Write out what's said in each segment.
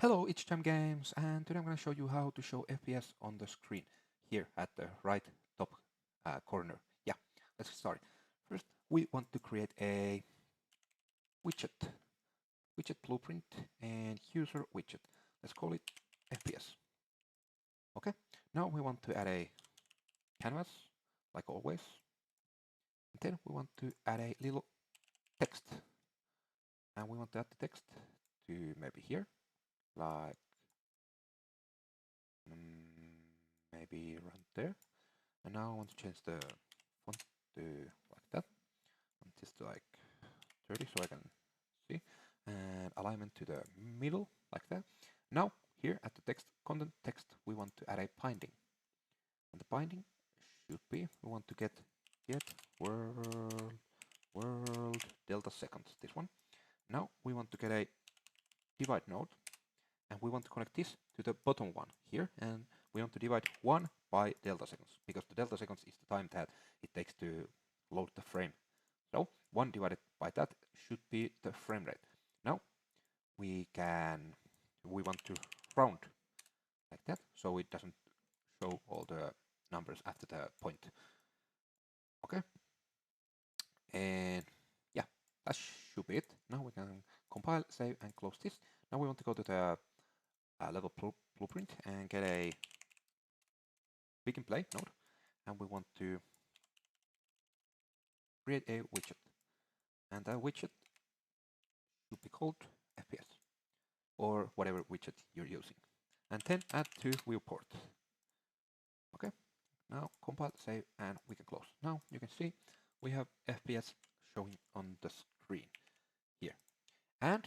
Hello, it's JemGames, and today I'm going to show you how to show FPS on the screen here at the right top corner. Yeah, let's get started. First, we want to create a widget blueprint and user widget. Let's call it FPS. Okay, now we want to add a canvas, like always. And then we want to add a little text. And we want to add the text to maybe here, like maybe around there. And now I want to change the font to like that. And just to like 30 so I can see. And alignment to the middle like that. Now here at the text content text we want to add a binding. And the binding should be we want to get world delta seconds. This one. Now we want to get a divide node and we want to connect this to the bottom one here, and we want to divide 1 by delta seconds, because the delta seconds is the time that it takes to load the frame. So 1 divided by that should be the frame rate. Now we want to round like that, so it doesn't show all the numbers after the point. Okay, and yeah, that should be it. Now we can compile, save, and close this. Now we want to go to the level blueprint and get a begin play node, and we want to create a widget, and that widget should be called FPS or whatever widget you're using, and then add to viewport. Okay, now compile, save, and we can close. Now you can see we have FPS showing on the screen here. And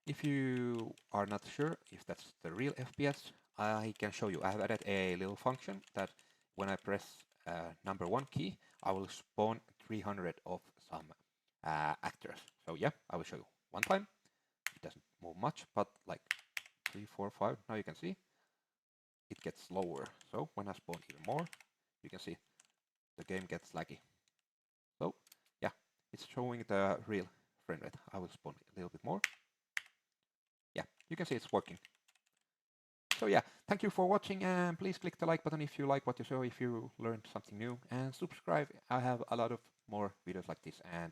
if you are not sure if that's the real FPS, I can show you. I have added a little function that when I press number 1 key, I will spawn 300 of some actors. So yeah, I will show you one time. It doesn't move much, but like 3, 4, 5. Now you can see it gets slower. So when I spawn even more, you can see the game gets laggy. So yeah, it's showing the real frame rate. I will spawn a little bit more. Yeah, you can see it's working. So yeah, thank you for watching, and please click the like button if you like what you saw, if you learned something new, and subscribe. I have a lot of more videos like this, and